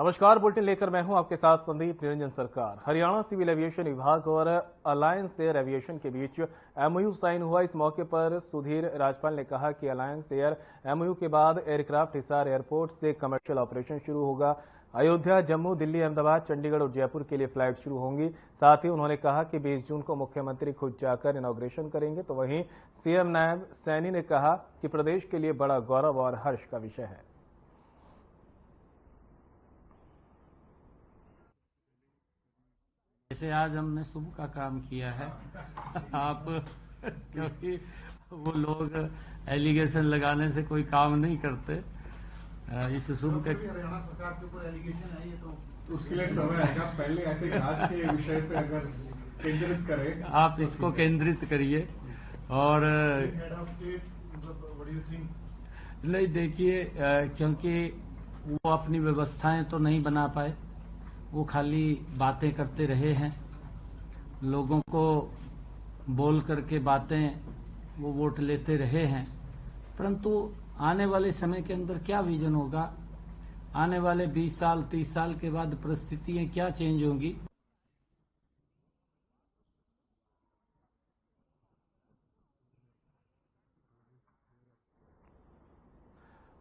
नमस्कार, बुलेटिन लेकर मैं हूं आपके साथ संदीप निरंजन सरकार। हरियाणा सिविल एविएशन विभाग और अलायंस एयर एविएशन के बीच एमओयू साइन हुआ। इस मौके पर सुधीर राजपाल ने कहा कि अलायंस एयर एमओयू के बाद एयरक्राफ्ट हिसार एयरपोर्ट से कमर्शियल ऑपरेशन शुरू होगा। अयोध्या, जम्मू, दिल्ली, अहमदाबाद, चंडीगढ़ और जयपुर के लिए फ्लाइट शुरू होंगी। साथ ही उन्होंने कहा कि 20 जून को मुख्यमंत्री खुद जाकर इनॉग्रेशन करेंगे। तो वहीं सीएम नायब सैनी ने कहा कि प्रदेश के लिए बड़ा गौरव और हर्ष का विषय है। जैसे आज हमने शुभ का काम किया है आप क्योंकि वो लोग एलिगेशन लगाने से कोई काम नहीं करते। इस शुभ का हरियाणा सरकार के ऊपर एलिगेशन है, ये तो उसके लिए समय है। पहले आते आज के विषय पे अगर केंद्रित करें, आप इसको केंद्रित करिए। और नहीं, देखिए, क्योंकि वो अपनी व्यवस्थाएं तो नहीं बना पाए, वो खाली बातें करते रहे हैं। लोगों को बोल करके बातें वो वोट लेते रहे हैं, परंतु आने वाले समय के अंदर क्या विजन होगा, आने वाले 20 साल 30 साल के बाद परिस्थितियां क्या चेंज होंगी।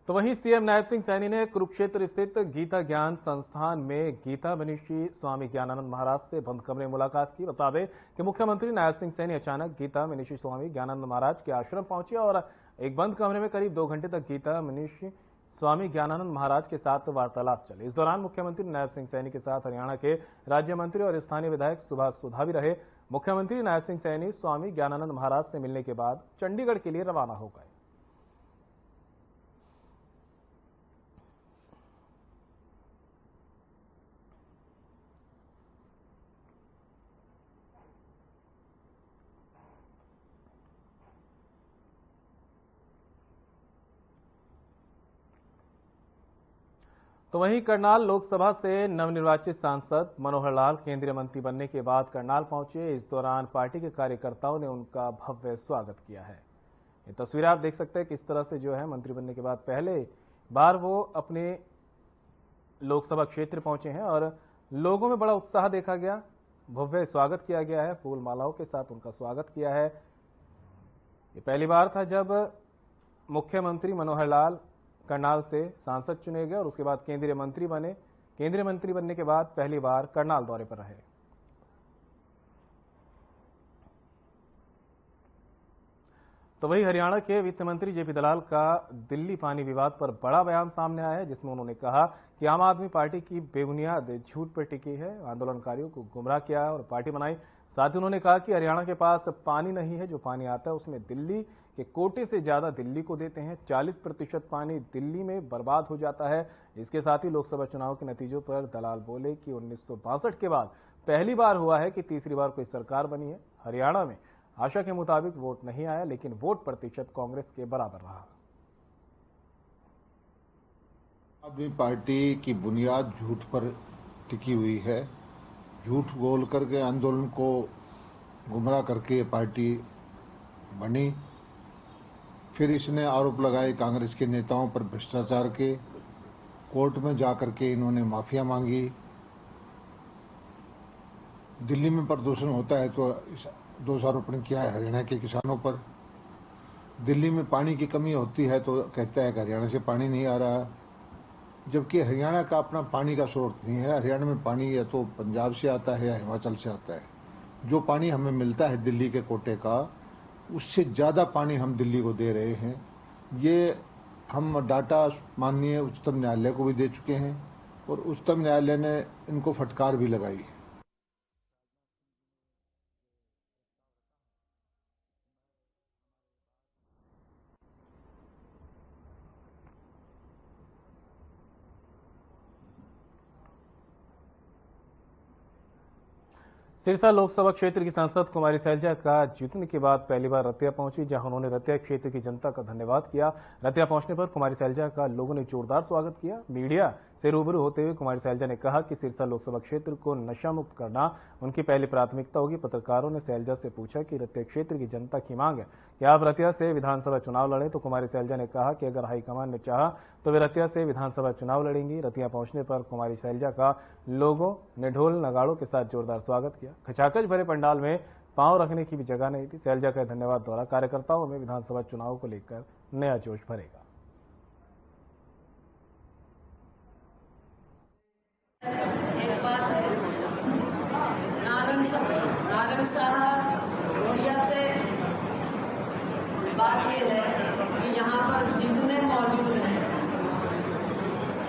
तो वहीं सीएम नायब सिंह सैनी ने कुरुक्षेत्र स्थित गीता ज्ञान संस्थान में गीता मनीषी स्वामी ज्ञानानंद महाराज से बंद कमरे में मुलाकात की। बता दें कि मुख्यमंत्री नायब सिंह सैनी अचानक गीता मनीषी स्वामी ज्ञानानंद महाराज के आश्रम पहुंचे और एक बंद कमरे में करीब 2 घंटे तक गीता मनीषी स्वामी ज्ञानानंद महाराज के साथ वार्तालाप चले। इस दौरान मुख्यमंत्री नायब सिंह सैनी के साथ हरियाणा के राज्य मंत्री और स्थानीय विधायक सुभाष सुधा भी रहे। मुख्यमंत्री नायब सिंह सैनी स्वामी ज्ञानानंद महाराज से मिलने के बाद चंडीगढ़ के लिए रवाना हो गए। तो वहीं करनाल लोकसभा से नवनिर्वाचित सांसद मनोहर लाल केंद्रीय मंत्री बनने के बाद करनाल पहुंचे। इस दौरान पार्टी के कार्यकर्ताओं ने उनका भव्य स्वागत किया है। ये तस्वीर आप देख सकते हैं किस तरह से जो है मंत्री बनने के बाद पहले बार वो अपने लोकसभा क्षेत्र पहुंचे हैं और लोगों में बड़ा उत्साह देखा गया। भव्य स्वागत किया गया है, फूल मालाओं के साथ उनका स्वागत किया है। ये पहली बार था जब मुख्यमंत्री मनोहर लाल करनाल से सांसद चुने गए और उसके बाद केंद्रीय मंत्री बने। केंद्रीय मंत्री बनने के बाद पहली बार करनाल दौरे पर रहे। तो वही हरियाणा के वित्त मंत्री जेपी दलाल का दिल्ली पानी विवाद पर बड़ा बयान सामने आया है, जिसमें उन्होंने कहा कि आम आदमी पार्टी की बेबुनियाद झूठ पर टिकी है, आंदोलनकारियों को गुमराह किया और पार्टी बनाई। साथ ही उन्होंने कहा कि हरियाणा के पास पानी नहीं है, जो पानी आता है उसमें दिल्ली के कोटे से ज्यादा दिल्ली को देते हैं। 40% पानी दिल्ली में बर्बाद हो जाता है। इसके साथ ही लोकसभा चुनाव के नतीजों पर दलाल बोले कि 1962 के बाद पहली बार हुआ है कि तीसरी बार कोई सरकार बनी है। हरियाणा में आशा के मुताबिक वोट नहीं आया, लेकिन वोट प्रतिशत कांग्रेस के बराबर रहा। आदमी पार्टी की बुनियाद झूठ पर टिकी हुई है। झूठ बोल करके आंदोलन को गुमराह करके पार्टी बनी। फिर इसने आरोप लगाए कांग्रेस के नेताओं पर भ्रष्टाचार के। कोर्ट में जाकर के इन्होंने माफिया मांगी। दिल्ली में प्रदूषण होता है तो दोषारोपण किया है हरियाणा के किसानों पर। दिल्ली में पानी की कमी होती है तो कहता है कि हरियाणा से पानी नहीं आ रहा, जबकि हरियाणा का अपना पानी का स्रोत नहीं है। हरियाणा में पानी या तो पंजाब से आता है या हिमाचल से आता है। जो पानी हमें मिलता है दिल्ली के कोटे का, उससे ज्यादा पानी हम दिल्ली को दे रहे हैं। ये हम डाटा माननीय उच्चतम न्यायालय को भी दे चुके हैं और उच्चतम न्यायालय ने इनको फटकार भी लगाई है। सिरसा लोकसभा क्षेत्र की सांसद कुमारी सैलजा का जीतने के बाद पहली बार रतिया पहुंची, जहां उन्होंने रतिया क्षेत्र की जनता का धन्यवाद किया। रतिया पहुंचने पर कुमारी सैलजा का लोगों ने जोरदार स्वागत किया। मीडिया से रूबरू होते हुए कुमारी शैलजा ने कहा कि सिरसा लोकसभा क्षेत्र को नशा मुक्त करना उनकी पहली प्राथमिकता होगी। पत्रकारों ने शैलजा से पूछा कि रतिया क्षेत्र की जनता की मांग है कि आप रतिया से विधानसभा चुनाव लड़ें, तो कुमारी शैलजा ने कहा कि अगर हाईकमान ने चाहा तो वे रतिया से विधानसभा चुनाव लड़ेंगी। रतिया पहुंचने पर कुमारी शैलजा का लोगों ने ढोल नगाड़ों के साथ जोरदार स्वागत किया। खचाखच भरे पंडाल में पांव रखने की भी जगह नहीं थी। शैलजा का धन्यवाद दौरा कार्यकर्ताओं में विधानसभा चुनाव को लेकर नया जोश भरेगा। एक बात है, नारंग साहब गोड़िया से बात यह है कि यहाँ पर जितने मौजूद हैं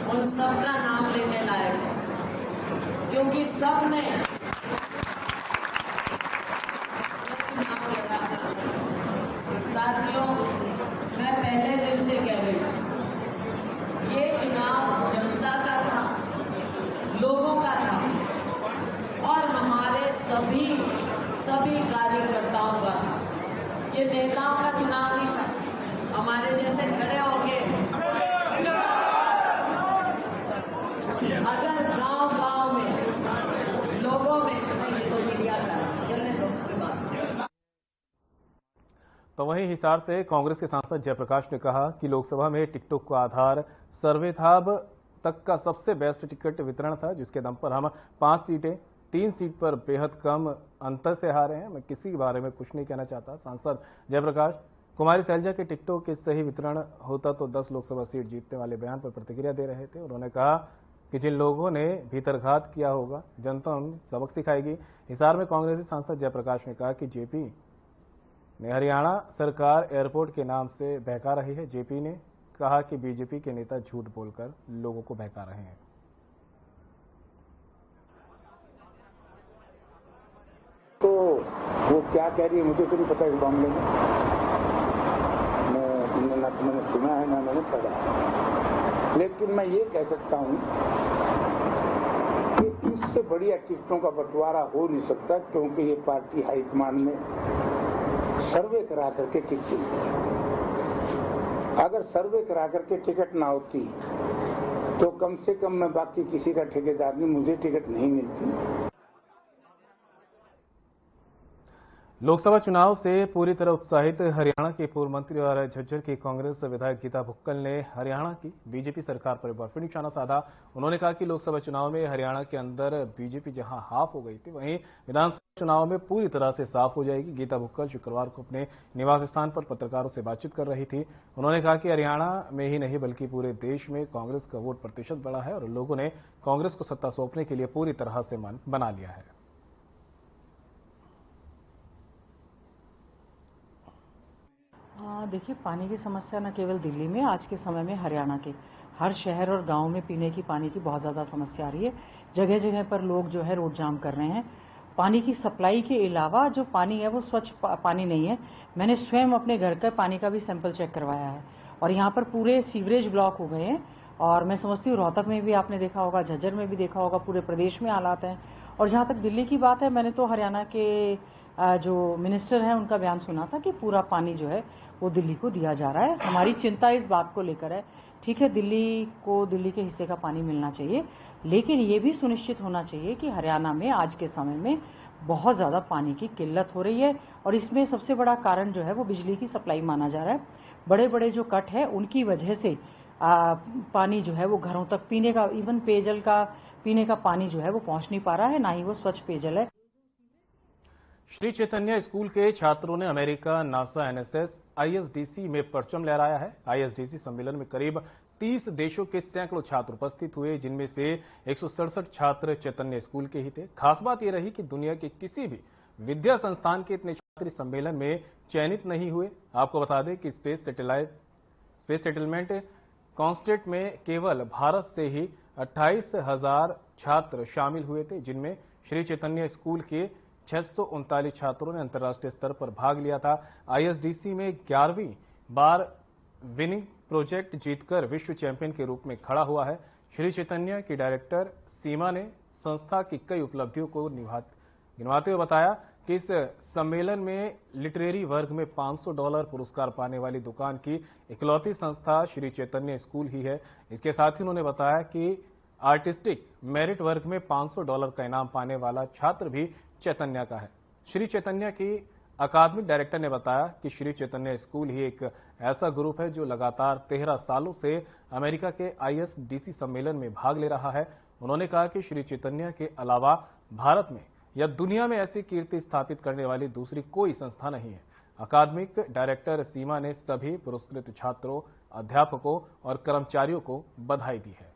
उन सबका नाम लेने लायक है, क्योंकि सब ने साथियों, मैं पहले दिन से कह रही हूं, ये चुनाव जनता का था, लोगों का था और हमारे सभी कार्यकर्ताओं का था। ये नेताओं का चुनाव नहीं था। हमारे जैसे खड़े होके अगर गांव में लोगों में ये तो मीडिया का चलने दो, कोई बात नहीं। तो वहीं हिसार से कांग्रेस के सांसद जयप्रकाश ने कहा कि लोकसभा में टिकटों का आधार सर्वे था, अब तक का सबसे बेस्ट टिकट वितरण था, जिसके दम पर हम 5 सीटें 3 सीट पर बेहद कम अंतर से हारे हैं। मैं किसी के बारे में कुछ नहीं कहना चाहता। सांसद जयप्रकाश कुमारी शैलजा के टिकटों के सही वितरण होता तो 10 लोकसभा सीट जीतने वाले बयान पर प्रतिक्रिया दे रहे थे। उन्होंने कहा कि जिन लोगों ने भीतरघात किया होगा जनता उन्हें सबक सिखाएगी। हिसार में कांग्रेसी सांसद जयप्रकाश ने कहा कि जेपी ने हरियाणा सरकार एयरपोर्ट के नाम से बहका रही है। जेपी ने कहा कि बीजेपी के नेता झूठ बोलकर लोगों को बहका रहे हैं। तो वो क्या कह रही है मुझे तो नहीं पता इस मामले में। ना तो मैंने सुना है ना मैंने पढ़ा है, लेकिन मैं ये कह सकता हूं कि इससे बढ़िया टिकटों का बंटवारा हो नहीं सकता, क्योंकि ये पार्टी हाईकमान ने सर्वे करा करके टिकट दी। अगर सर्वे करा करके टिकट ना होती तो कम से कम मैं बाकी किसी का ठेकेदार नहीं, मुझे टिकट नहीं मिलती। लोकसभा चुनाव से पूरी तरह उत्साहित हरियाणा के पूर्व मंत्री और झज्जर की कांग्रेस विधायक गीता भुक्कल ने हरियाणा की बीजेपी सरकार पर एक बार फिर निशाना साधा। उन्होंने कहा कि लोकसभा चुनाव में हरियाणा के अंदर बीजेपी जहां हाफ हो गई थी, वहीं विधानसभा चुनाव में पूरी तरह से साफ हो जाएगी। गीता भुक्कल शुक्रवार को अपने निवास स्थान पर पत्रकारों से बातचीत कर रही थी। उन्होंने कहा कि हरियाणा में ही नहीं बल्कि पूरे देश में कांग्रेस का वोट प्रतिशत बढ़ा है और लोगों ने कांग्रेस को सत्ता सौंपने के लिए पूरी तरह से मन बना लिया है। देखिए, पानी की समस्या न केवल दिल्ली में, आज के समय में हरियाणा के हर शहर और गांव में पीने की पानी की बहुत ज़्यादा समस्या आ रही है। जगह जगह पर लोग जो है रोड जाम कर रहे हैं। पानी की सप्लाई के अलावा जो पानी है वो स्वच्छ पानी नहीं है। मैंने स्वयं अपने घर का पानी का भी सैंपल चेक करवाया है और यहाँ पर पूरे सीवरेज ब्लॉक हो गए हैं। और मैं समझती हूँ रोहतक में भी आपने देखा होगा, झज्जर में भी देखा होगा, पूरे प्रदेश में हालात हैं। और जहाँ तक दिल्ली की बात है, मैंने तो हरियाणा के जो मिनिस्टर हैं उनका बयान सुना था कि पूरा पानी जो है वो दिल्ली को दिया जा रहा है। हमारी चिंता इस बात को लेकर है, ठीक है, दिल्ली को दिल्ली के हिस्से का पानी मिलना चाहिए, लेकिन ये भी सुनिश्चित होना चाहिए कि हरियाणा में आज के समय में बहुत ज़्यादा पानी की किल्लत हो रही है और इसमें सबसे बड़ा कारण जो है वो बिजली की सप्लाई माना जा रहा है। बड़े बड़े जो कट है उनकी वजह से पानी जो है वो घरों तक पीने का, इवन पेयजल का, पीने का पानी जो है वो पहुंच नहीं पा रहा है, ना ही वो स्वच्छ पेयजल है। श्री चैतन्य स्कूल के छात्रों ने अमेरिका, नासा, एनएसएस, आईएसडीसी में परचम लहराया है। आईएसडीसी सम्मेलन में करीब 30 देशों के सैकड़ों छात्र उपस्थित हुए, जिनमें से 167 छात्र चैतन्य स्कूल के ही थे। खास बात यह रही कि दुनिया के किसी भी विद्या संस्थान के इतने छात्र इस सम्मेलन में चयनित नहीं हुए। आपको बता दें कि स्पेस सेटलमेंट कॉन्स्टेंट में केवल भारत से ही 28,000 छात्र शामिल हुए थे, जिनमें श्री चैतन्य स्कूल के 639 छात्रों ने अंतर्राष्ट्रीय स्तर पर भाग लिया था। आईएसडीसी में 11वीं बार विनिंग प्रोजेक्ट जीतकर विश्व चैंपियन के रूप में खड़ा हुआ है। श्री चैतन्य की डायरेक्टर सीमा ने संस्था की कई उपलब्धियों को गिनवाते हुए बताया कि इस सम्मेलन में लिटरेरी वर्ग में $500 पुरस्कार पाने वाली दुकान की इकलौती संस्था श्री चैतन्य स्कूल ही है। इसके साथ ही उन्होंने बताया कि आर्टिस्टिक मेरिट वर्ग में $500 का इनाम पाने वाला छात्र भी चैतन्य का है। श्री चैतन्य की अकादमिक डायरेक्टर ने बताया कि श्री चैतन्य स्कूल ही एक ऐसा ग्रुप है जो लगातार 13 सालों से अमेरिका के ISDC सम्मेलन में भाग ले रहा है। उन्होंने कहा कि श्री चैतन्य के अलावा भारत में या दुनिया में ऐसी कीर्ति स्थापित करने वाली दूसरी कोई संस्था नहीं है। अकादमिक डायरेक्टर सीमा ने सभी पुरस्कृत छात्रों, अध्यापकों और कर्मचारियों को बधाई दी है।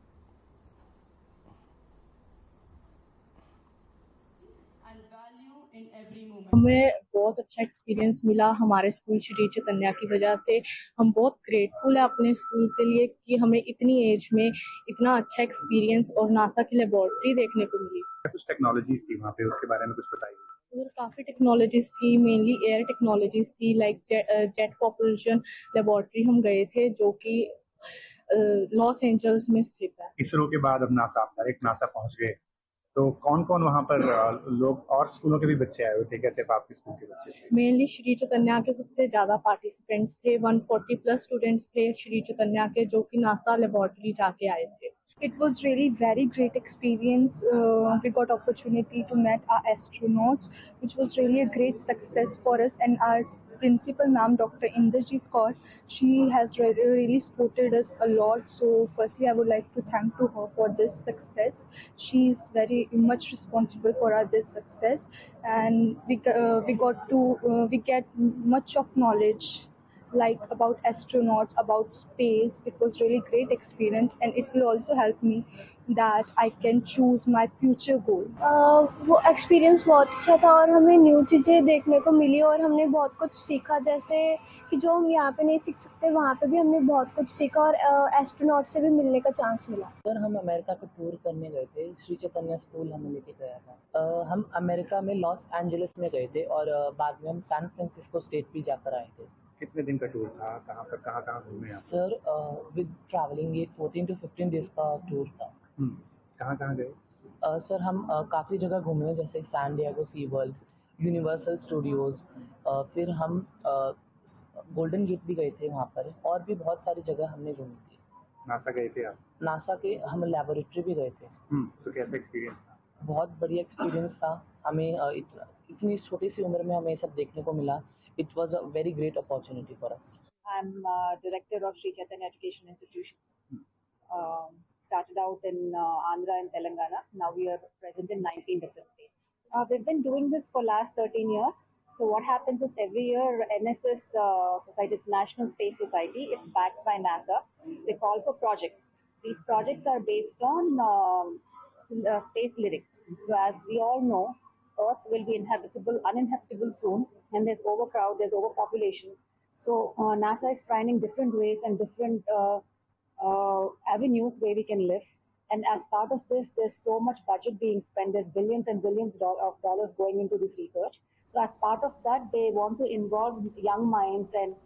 हमें बहुत अच्छा एक्सपीरियंस मिला हमारे स्कूल श्री चैतन्य की वजह से। हम बहुत ग्रेटफुल है अपने स्कूल के लिए कि हमें इतनी एज में इतना अच्छा एक्सपीरियंस और नासा की लेबोरेटरी देखने को मिली। कुछ टेक्नोलॉजीज थी वहाँ पे, उसके बारे में कुछ बताइए। और काफ़ी टेक्नोलॉजीज थी, मेनली एयर टेक्नोलॉजीज थी, लाइक जेट प्रॉपल्शन लेबोरेटरी हम गए थे जो कि लॉस एंजल्स में स्थित है। इसरो के बाद अब नासा, आप डायरेक्ट नासा पहुँच गए, तो कौन कौन वहाँ पर लोग और स्कूलों के भी बच्चे आए हुए थे, कैसे आपके स्कूल के बच्चे थे? मेनली श्री चैतन्य के सबसे ज्यादा पार्टिसिपेंट्स थे, 140+ स्टूडेंट्स थे श्री चैतन्य के जो कि नासा लेबोरेटरी जाके आए थे। It was really very great experience. We got opportunity to meet our astronauts, which was really a great success for us. And our principal ma'am, Dr. Inderjeet Kaur, she has really supported us a lot. So firstly, I would like to thank to her for this success. She is very much responsible for our this success, and we get much of knowledge like about astronauts, about space. It was really great experience, and it will also help me that I can choose my future goal. वो experience बहुत अच्छा था और हमें new चीज़ें देखने को मिली और हमने बहुत कुछ सीखा, जैसे कि जो हम यहाँ पे नहीं सीख सकते वहाँ पे भी हमने बहुत कुछ सीखा और एस्ट्रोनॉट से भी मिलने का चांस मिला। सर, हम अमेरिका पे टूर करने गए थे, श्री चैतन्य स्कूल हमें लेके गया था। हम अमेरिका में लॉस एंजलिस में गए थे और बाद में हम सैन फ्रांसिस्को स्टेट भी जाकर आए थे। कितने दिन का टूर था, कहाँ घूमे आप? सर, विद ट्रैवलिंग ये 14 to 15 डेज का टूर था। कहाँ गए? सर, हम काफ़ी जगह घूमे, जैसे सैन डिएगो सी वर्ल्ड, यूनिवर्सल स्टूडियोज़, फिर हम गोल्डन गेट भी गए थे वहाँ पर, और भी बहुत सारी जगह हमने घूमी थी। नासा गए थे आप? नासा के हम लेबोरेटरी भी गए थे। तो कैसा एक्सपीरियंस था? बहुत बढ़िया एक्सपीरियंस था। हमें इतनी छोटी सी उम्र में हमें सब देखने को मिला। It was a very great opportunity for us. I'm director of Sri Chaitanya Education Institutions. Started out in Andhra and Telangana. Now we are present in 19 different states. We've been doing this for last 13 years. So what happens is every year NSS Society, it's National Space Society, it's backed by NASA. They call for projects. These projects are based on space lyrics. So as we all know, Earth will be uninhabitable soon, and there's overcrowd, there's overpopulation. So NASA is finding different ways and different avenues where we can live. And as part of this, there's so much budget being spent. There's billions and billions of dollars going into this research. So as part of that, they want to involve young minds and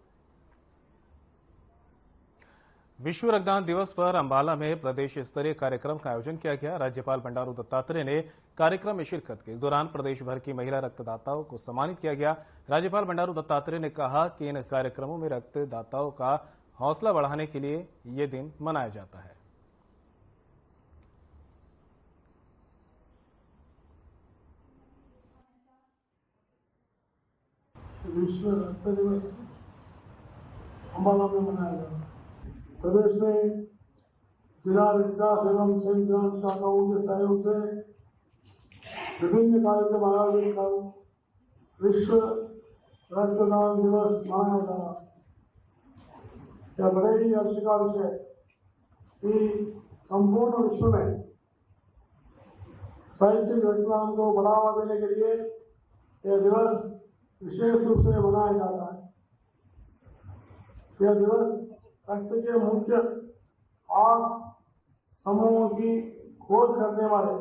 विश्व रक्तदान दिवस पर अंबाला में प्रदेश स्तरीय कार्यक्रम का आयोजन किया गया। राज्यपाल बंडारू दत्तात्रेय ने कार्यक्रम में शिरकत की। इस दौरान प्रदेश भर की महिला रक्तदाताओं को सम्मानित किया गया। राज्यपाल बंडारू दत्तात्रेय ने कहा कि इन कार्यक्रमों में रक्तदाताओं का हौसला बढ़ाने के लिए ये दिन मनाया जाता है। विश्व रक्त दिवस अंबाला में मनाया गया। प्रदेश में जिला विकास एवं संचालन शाखाओं के सहयोग से विभिन्न कार्यक्रम आयोजित कर विश्व रक्तदान दिवस मनाया जा रहा है। यह बड़े ही हर्ष का विषय कि संपूर्ण विश्व में स्वैच्छिक रक्तदान को बढ़ावा देने के लिए यह दिवस विशेष रूप से मनाया जाता है। यह दिवस रक्त के मुख्य 8 समूहों की खोज करने वाले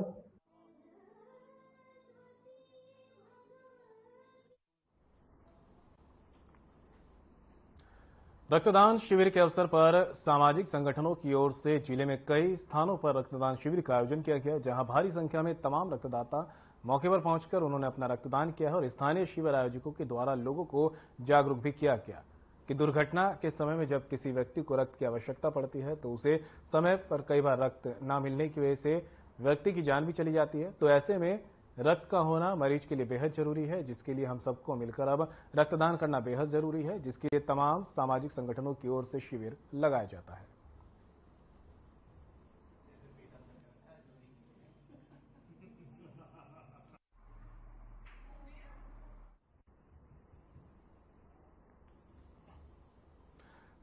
रक्तदान शिविर के अवसर पर सामाजिक संगठनों की ओर से जिले में कई स्थानों पर रक्तदान शिविर का आयोजन किया गया, जहां भारी संख्या में तमाम रक्तदाता मौके पर पहुंचकर उन्होंने अपना रक्तदान किया है और स्थानीय शिविर आयोजकों के द्वारा लोगों को जागरूक भी किया गया। कि दुर्घटना के समय में जब किसी व्यक्ति को रक्त की आवश्यकता पड़ती है तो उसे समय पर कई बार रक्त न मिलने की वजह से व्यक्ति की जान भी चली जाती है। तो ऐसे में रक्त का होना मरीज के लिए बेहद जरूरी है, जिसके लिए हम सबको मिलकर अब रक्तदान करना बेहद जरूरी है, जिसके लिए तमाम सामाजिक संगठनों की ओर से शिविर लगाया जाता है।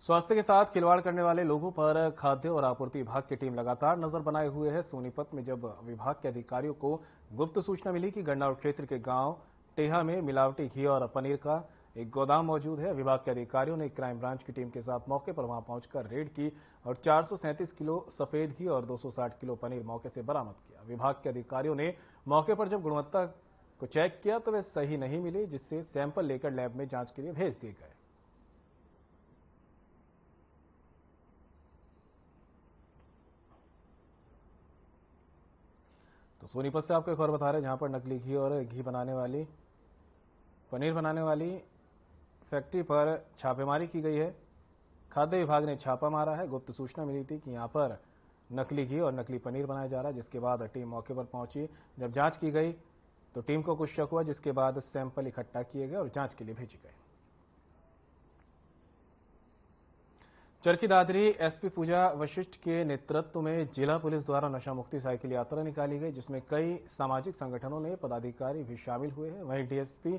स्वास्थ्य के साथ खिलवाड़ करने वाले लोगों पर खाद्य और आपूर्ति विभाग की टीम लगातार नजर बनाए हुए है। सोनीपत में जब विभाग के अधिकारियों को गुप्त सूचना मिली कि गन्नाउर क्षेत्र के गांव टेहा में मिलावटी घी और पनीर का एक गोदाम मौजूद है, विभाग के अधिकारियों ने क्राइम ब्रांच की टीम के साथ मौके पर वहां पहुंचकर रेड की और 437 किलो सफेद घी और 260 किलो पनीर मौके से बरामद किया। विभाग के अधिकारियों ने मौके पर जब गुणवत्ता को चेक किया तो वे सही नहीं मिले, जिससे सैंपल लेकर लैब में जांच के लिए भेज दिए गए। तो सोनीपत से आपको एक और बता रहे हैं, जहां पर नकली घी और पनीर बनाने वाली फैक्ट्री पर छापेमारी की गई है। खाद्य विभाग ने छापा मारा है। गुप्त सूचना मिली थी कि यहां पर नकली घी और नकली पनीर बनाया जा रहा है, जिसके बाद टीम मौके पर पहुंची। जब जांच की गई तो टीम को कुछ शक हुआ, जिसके बाद सैंपल इकट्ठा किए गए और जांच के लिए भेजे गए। चरखी दादरी एसपी पूजा वशिष्ठ के नेतृत्व में जिला पुलिस द्वारा नशा मुक्ति साइकिल यात्रा निकाली गई, जिसमें कई सामाजिक संगठनों ने पदाधिकारी भी शामिल हुए हैं। वहीं डीएसपी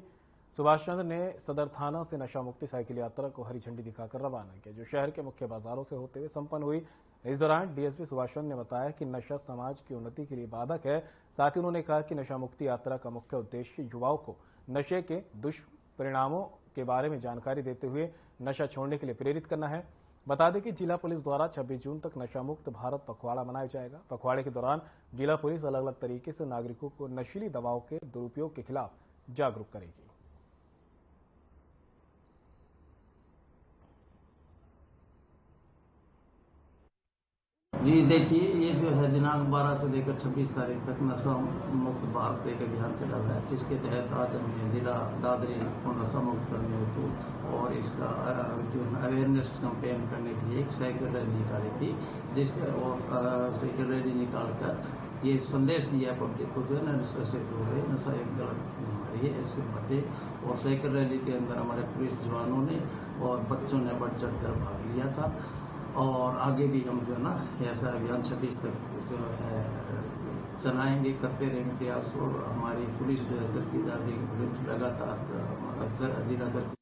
सुभाष चंद्र ने सदर थाना से नशा मुक्ति साइकिल यात्रा को हरी झंडी दिखाकर रवाना किया, जो शहर के मुख्य बाजारों से होते हुए संपन्न हुई। इस दौरान डीएसपी सुभाष चंद्र ने बताया कि नशा समाज की उन्नति के लिए बाधक है। साथ ही उन्होंने कहा कि नशा मुक्ति यात्रा का मुख्य उद्देश्य युवाओं को नशे के दुष्परिणामों के बारे में जानकारी देते हुए नशा छोड़ने के लिए प्रेरित करना है। बता दें कि जिला पुलिस द्वारा 26 जून तक नशा मुक्त भारत पखवाड़ा मनाया जाएगा। पखवाड़े के दौरान जिला पुलिस अलग अलग तरीके से नागरिकों को नशीली दवाओं के दुरुपयोग के खिलाफ जागरूक करेगी। जी देखिए, ये जो है दिनांक 12 से लेकर 26 तारीख तक नशा मुक्त भारत एक अभियान चला हुआ है, जिसके तहत आज हमने जिला दादरी को नशा मुक्त करने हेतु और इसका जो अवेयरनेस कैंपेन करने के लिए एक साइकिल रैली निकाली थी, जिसका साइकिल रैली निकालकर ये संदेश दिया पब्लिक को जो है नशा से दूर, नशा एक गलत बीमारी है, इससे बचे। और साइकिल रैली के अंदर हमारे पुलिस जवानों ने और बच्चों ने बढ़ चढ़ कर भाग लिया था। और आगे भी हम जो है ना ऐसा अभियान 26 तक जो है चलाएंगे, करते रहेंगे प्रयास। और हमारी पुलिस जो है चरखी दादरी पुलिस लगातार जिला चरखी।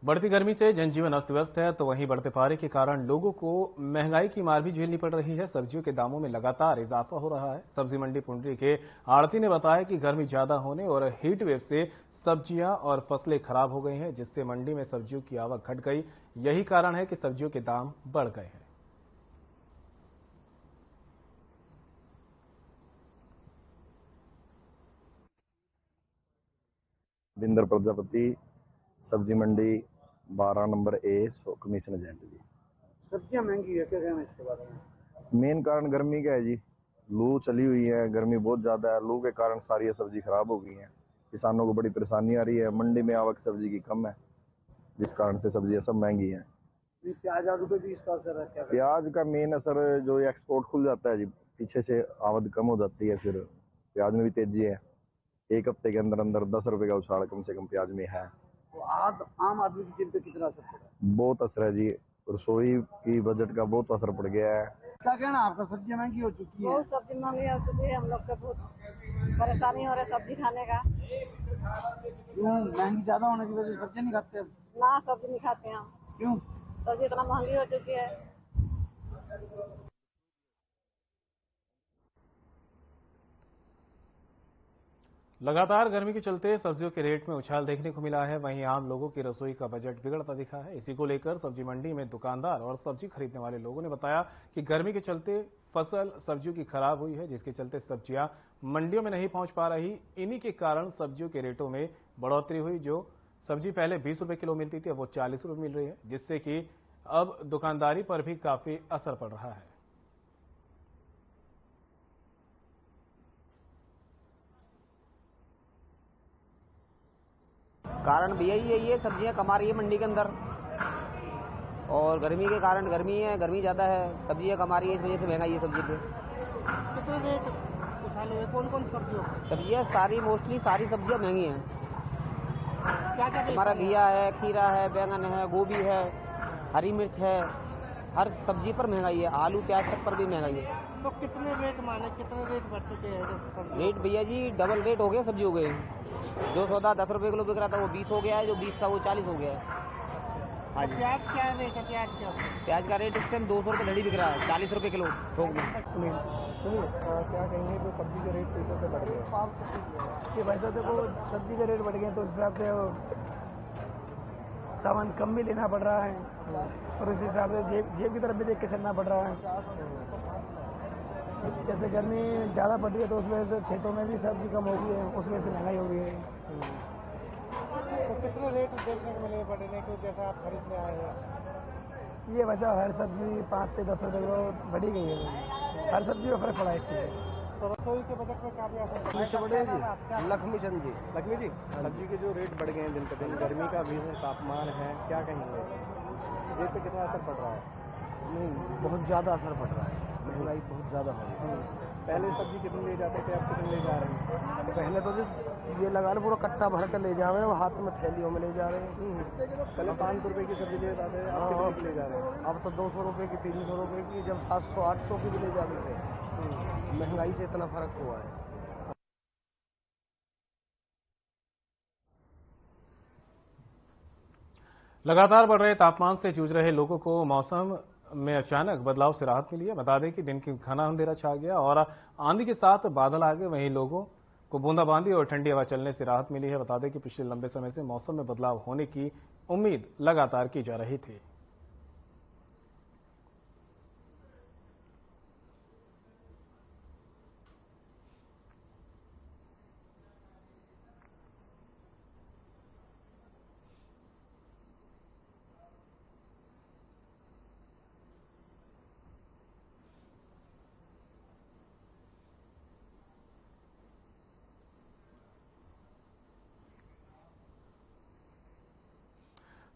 बढ़ती गर्मी से जनजीवन अस्त व्यस्त है, तो वहीं बढ़ते पारे के कारण लोगों को महंगाई की मार भी झेलनी पड़ रही है। सब्जियों के दामों में लगातार इजाफा हो रहा है। सब्जी मंडी पुंडरी के आड़ती ने बताया कि गर्मी ज्यादा होने और हीट वेव से सब्जियां और फसलें खराब हो गई हैं, जिससे मंडी में सब्जियों की आवक घट गई। यही कारण है कि सब्जियों के दाम बढ़ गए हैं। विंदर प्रजापति, सब्जी मंडी 12 नंबर ए कमीशन एजेंट जी। सब्जियां महंगी है, क्या कहना इसके बारे में? मेन कारण गर्मी का है जी, लू चली हुई है, गर्मी बहुत ज्यादा है। लू के कारण सारी सब्जी खराब हो गई है, किसानों को बड़ी परेशानी आ रही है। मंडी में आवक सब्जी की कम है, जिस कारण से सब्जियां सब महंगी हैं। प्याज आलू पे भी इसका असर है क्या? प्याज का मेन असर जो एक्सपोर्ट खुल जाता है जी, पीछे से आवक कम हो जाती है, फिर प्याज में भी तेजी है। एक हफ्ते के अंदर अंदर 10 रुपए का उछाल कम से कम प्याज में है। तो आम आदमी की जेब पे कितना असर पड़ा? बहुत असर है जी, रसोई की बजट का बहुत असर पड़ गया है। क्या कहना आपका? सब्जियां महंगी हो चुकी है। बहुत सब्जी महंगी हो चुकी है, हम लोग को बहुत परेशानी हो रहा है सब्जी खाने का। क्यों? महंगी ज्यादा होने की वजह से सब्जी नहीं खाते? ना सब्जी नहीं खाते हैं। क्यों? सब्जी इतना महंगी हो चुकी है। लगातार गर्मी के चलते सब्जियों के रेट में उछाल देखने को मिला है। वहीं आम लोगों की रसोई का बजट बिगड़ता दिखा है। इसी को लेकर सब्जी मंडी में दुकानदार और सब्जी खरीदने वाले लोगों ने बताया कि गर्मी के चलते फसल सब्जियों की खराब हुई है, जिसके चलते सब्जियां मंडियों में नहीं पहुंच पा रही। इन्हीं के कारण सब्जियों के रेटों में बढ़ोतरी हुई। जो सब्जी पहले 20 रुपए किलो मिलती थी, अब वो 40 रुपए मिल रही है, जिससे कि अब दुकानदारी पर भी काफी असर पड़ रहा है। कारण भैया ये सब्जियां कमा रही है मंडी के अंदर, और गर्मी के कारण गर्मी है, गर्मी ज़्यादा है, सब्जियां कमा रही है, इस वजह से महंगाई है सब्जी पे। कितने रेट उठा लिए? कौन कौन सब्जियां सारी मोस्टली सारी सब्जियां महंगी हैं। क्या क्या हमारा घिया है, खीरा है, बैंगन है, गोभी है, हरी मिर्च है, हर सब्जी पर महंगाई है, आलू प्याज तक पर भी महंगाई है। तो कितने रेट माने, कितने रेट बढ़ चुके हैं? रेट भैया जी डबल रेट हो गया सब्जी हो गई। जो सौदा 10 रुपये किलो बिक रहा था वो 20 हो गया है, जो 20 था वो 40 हो गया है। हाँ जी। प्याज क्या रेट है? प्याज का रेट इस टाइम 200 रुपये धड़ी बिक रहा है, 40 रुपये किलो थोक में। क्या कहेंगे जो सब्जी के रेट पैसे से बढ़ गए? कि वैसे देखो सब्जी के रेट बढ़ गए तो उस हिसाब से सामान कम भी लेना पड़ रहा है और उस हिसाब से जेब की तरफ भी देख के चलना पड़ रहा है। जैसे गर्मी ज़्यादा पड़ रही है तो उस वजह से खेतों में भी सब्जी कम हो गई है, उस वजह से महंगाई हो गई है। तो कितने रेट देखने को मिले बढ़ने को जैसा आप खरीदने आए हैं? ये वैसा हर सब्जी 5 से 10 रुपये किलो बढ़ी गई है, हर सब्जी में फर्क पड़ा है इस चीज़ से। तो रसोई के बजट में काफी असर बढ़े जी। लक्ष्मी चंद जी। लक्ष्मी जी, सब्जी के जो रेट बढ़ गए हैं दिन प्रतिदिन, गर्मी का भी तापमान है, क्या कहेंगे रेट पे कितना असर पड़ रहा है? नहीं, बहुत ज़्यादा असर पड़ रहा है, महंगाई बहुत ज़्यादा हो रही है। पहले सब्जी कितनी ले जाते थे, अब कितनी ले जा रहे हैं? पहले तो ये लगा लो पूरा कट्टा भर कर ले जा रहे हैं, हाथ में थैलियों में ले जा रहे हैं। पहले 500 रुपये की सब्जी ले जाते थे, अब कितने की ले जा रहे हैं? अब तो 200 रुपये की, 300 रुपये की, जब 700-800 की भी ले जाते थे। महंगाई से इतना फर्क हुआ है। लगातार बढ़ रहे तापमान से जूझ रहे लोगों को मौसम में अचानक बदलाव से राहत मिली है। बता दें कि दिन की घना अंधेरा छा गया और आंधी के साथ बादल आ गए, वहीं लोगों को बूंदाबांदी और ठंडी हवा चलने से राहत मिली है। बता दें कि पिछले लंबे समय से मौसम में बदलाव होने की उम्मीद लगातार की जा रही थी।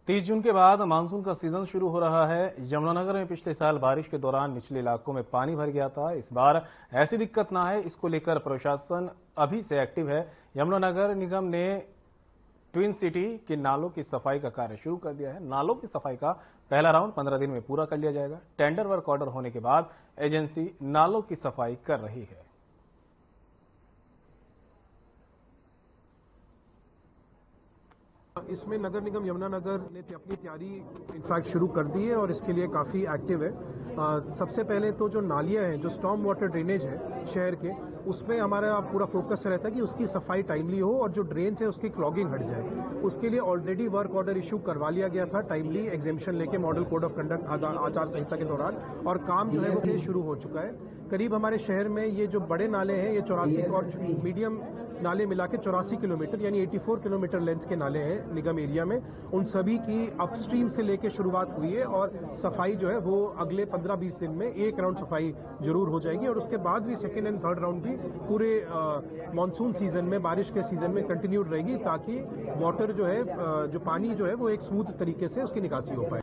तीस जून के बाद मानसून का सीजन शुरू हो रहा है। यमुनानगर में पिछले साल बारिश के दौरान निचले इलाकों में पानी भर गया था। इस बार ऐसी दिक्कत ना आए, इसको लेकर प्रशासन अभी से एक्टिव है। यमुनानगर निगम ने ट्विन सिटी के नालों की सफाई का कार्य शुरू कर दिया है। नालों की सफाई का पहला राउंड 15 दिन में पूरा कर लिया जाएगा। टेंडर वर्क ऑर्डर होने के बाद एजेंसी नालों की सफाई कर रही है। इसमें नगर निगम यमुनानगर ने अपनी तैयारी इनफैक्ट शुरू कर दी है और इसके लिए काफ़ी एक्टिव है। सबसे पहले तो जो नालियां हैं, जो स्टॉर्म वाटर ड्रेनेज है शहर के, उसमें हमारा पूरा फोकस रहता है कि उसकी सफाई टाइमली हो और जो ड्रेन्स है उसकी क्लॉगिंग हट जाए। उसके लिए ऑलरेडी वर्क ऑर्डर इशू करवा लिया गया था टाइमली एग्जेम्पशन लेके मॉडल कोड ऑफ कंडक्ट आचार संहिता के दौरान, और काम जो है वो शुरू हो चुका है। करीब हमारे शहर में ये जो बड़े नाले हैं ये 84 और मीडियम नाले मिला के 84 किलोमीटर यानी 84 किलोमीटर लेंथ के नाले हैं निगम एरिया में। उन सभी की अपस्ट्रीम से लेके शुरुआत हुई है और सफाई जो है वो अगले 15-20 दिन में एक राउंड सफाई जरूर हो जाएगी और उसके बाद भी सेकेंड एंड थर्ड राउंड भी पूरे मानसून सीजन में, बारिश के सीजन में कंटिन्यूड रहेगी, ताकि वाटर जो है, जो पानी जो है वो एक स्मूथ तरीके से उसकी निकासी हो पाए।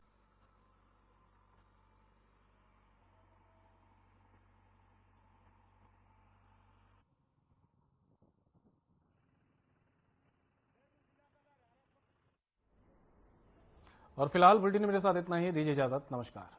और फिलहाल बुलेटिन में मेरे साथ इतना ही। दीजिए इजाजत, नमस्कार।